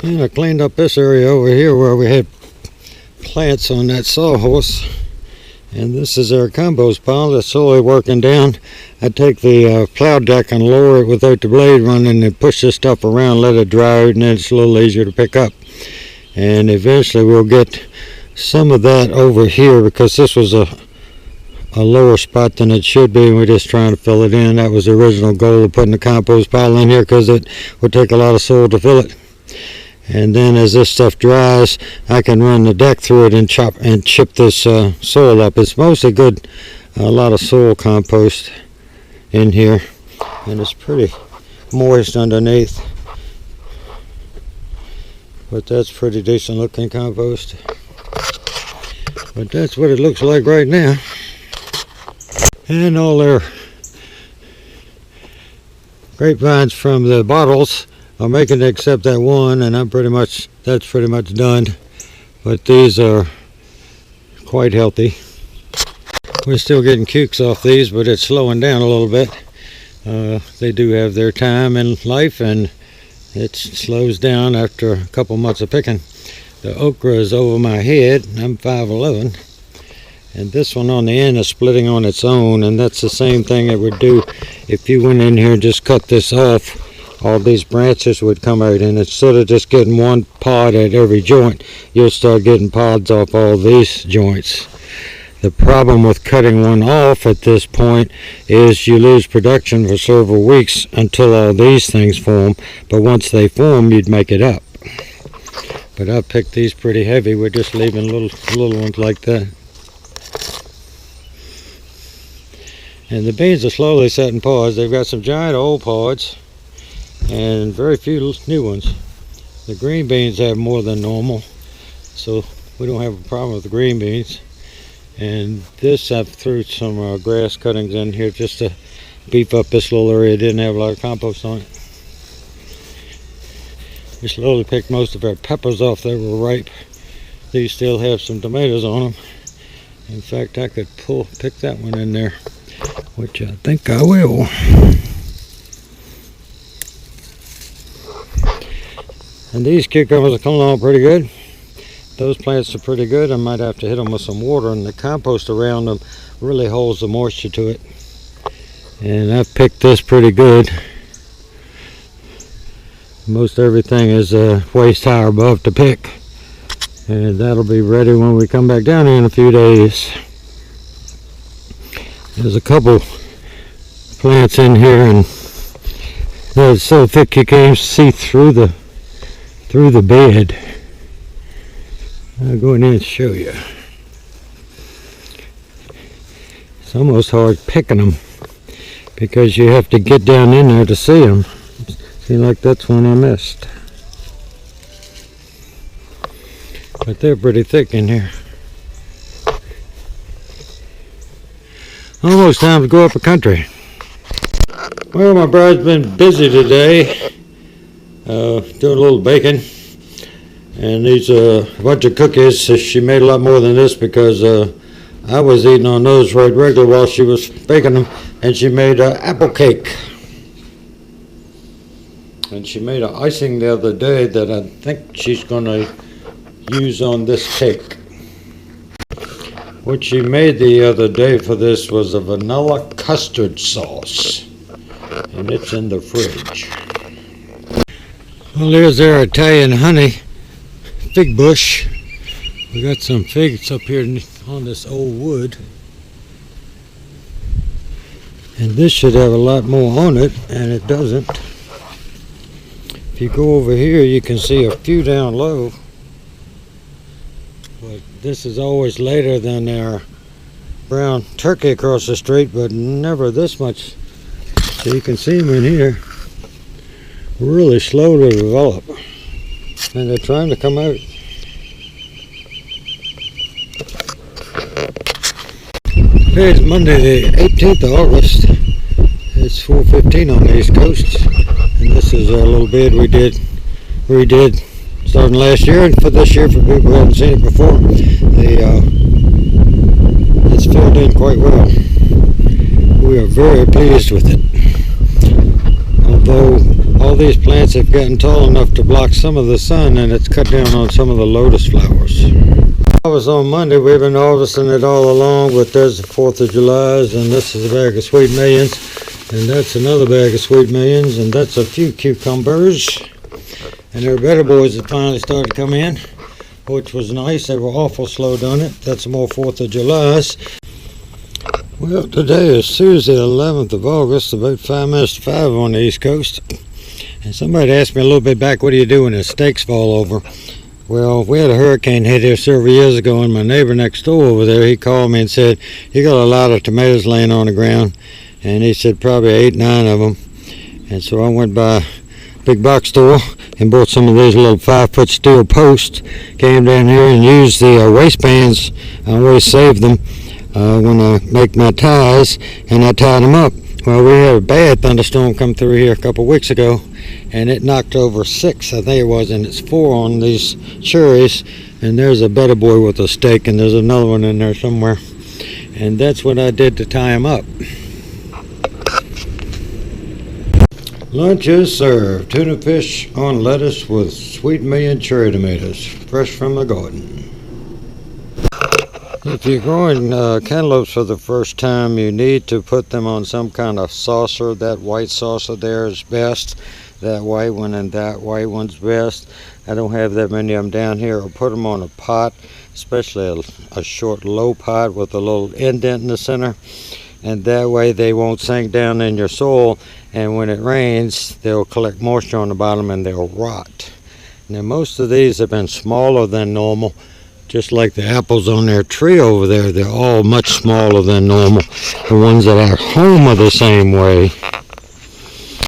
And I cleaned up this area over here where we had plants on that sawhorse. And this is our compost pile that's slowly working down. I take the plow deck and lower it without the blade running and push this stuff around, let it dry out, and then it's a little easier to pick up. And eventually we'll get some of that over here because this was a lower spot than it should be, and we're just trying to fill it in. That was the original goal of putting the compost pile in here because it would take a lot of soil to fill it. And then as this stuff dries, I can run the deck through it and chip this soil up. It's mostly good, a lot of soil compost in here, and it's pretty moist underneath. But that's pretty decent looking compost. But that's what it looks like right now. And all their grapevines from the bottles are making it, except that one, and that's pretty much done. But these are quite healthy. We're still getting cukes off these, but it's slowing down a little bit. They do have their time in life, and it slows down after a couple months of picking. The okra is over my head. I'm 5'11", and this one on the end is splitting on its own, and that's the same thing it would do if you went in here and just cut this off. All these branches would come out, and instead of just getting one pod at every joint, you'll start getting pods off all these joints. The problem with cutting one off at this point is you lose production for several weeks until all these things form, but once they form, you'd make it up. But I picked these pretty heavy. We're just leaving little ones like that. And the beans are slowly setting pods. They've got some giant old pods and very few new ones. The green beans have more than normal, so we don't have a problem with the green beans. And this, I've threw some grass cuttings in here just to beef up this little area. It didn't have a lot of compost on it. We slowly picked most of our peppers off that were ripe. These still have some tomatoes on them. In fact, I could pick that one in there, which I think I will. And these cucumbers are coming along pretty good. Those plants are pretty good. I might have to hit them with some water, and the compost around them really holds the moisture to it. And I've picked this pretty good. Most everything is waist high or above to pick. And that'll be ready when we come back down here in a few days. There's a couple plants in here, and they're so thick you can't see through the bed. I'll go in there and show you. It's almost hard picking them because you have to get down in there to see them. Seems like that's one I missed. But they're pretty thick in here. Almost time to go up the country. Well, my bride's been busy today, doing a little baking. And these a bunch of cookies. She made a lot more than this because I was eating on those right regular while she was baking them. And she made an apple cake. And she made an icing the other day that I think she's going to use on this cake. What she made the other day for this was a vanilla custard sauce. And it's in the fridge. Well, there's our Italian honey fig bush. We got some figs up here on this old wood, and this should have a lot more on it, and it doesn't. If you go over here, you can see a few down low, but this is always later than our brown turkey across the street, but never this much. So you can see them in here. Really slow to develop, and they're trying to come out. Today is Monday the 18th of August. It's 4:15 on the East Coast, and this is our little bed we redid starting last year, and for this year, for people who haven't seen it before, it's filled in quite well. We are very pleased with it. Although all these plants have gotten tall enough to block some of the sun, and it's cut down on some of the lotus flowers. I was on Monday. We've been harvesting it all along, but there's the 4th of July's, and this is a bag of Sweet Millions, and that's another bag of Sweet Millions, and that's a few cucumbers. And there are better boys that finally started to come in, which was nice. They were awful slow doing it. That's more 4th of July's. Well, today is Tuesday, 11th of August, about 5 minutes to 5 on the East Coast. And somebody asked me a little bit back, what do you do when the stakes fall over? Well, we had a hurricane hit here several years ago, and my neighbor next door over there, he called me and said, you got a lot of tomatoes laying on the ground. And he said probably 8, 9 of them. And so I went by a big box store and bought some of these little 5-foot steel posts, came down here and used the waistbands. I always save them when I make my ties, and I tied them up. Well, we had a bad thunderstorm come through here a couple weeks ago, and it knocked over 6, I think it was, and it's 4 on these cherries. And there's a better boy with a stake, and there's another one in there somewhere. And that's what I did to tie them up. Lunch is served. Tuna fish on lettuce with Sweet Million cherry tomatoes, fresh from the garden. If you're growing cantaloupes for the first time, you need to put them on some kind of saucer. That white saucer there is best. That white one and that white one's best. I don't have that many of them down here. Or put them on a pot, especially a short low pot with a little indent in the center. And that way they won't sink down in your soil, and when it rains they'll collect moisture on the bottom and they'll rot. Now most of these have been smaller than normal, just like the apples on their tree over there. They're all much smaller than normal. The ones that are at home are the same way.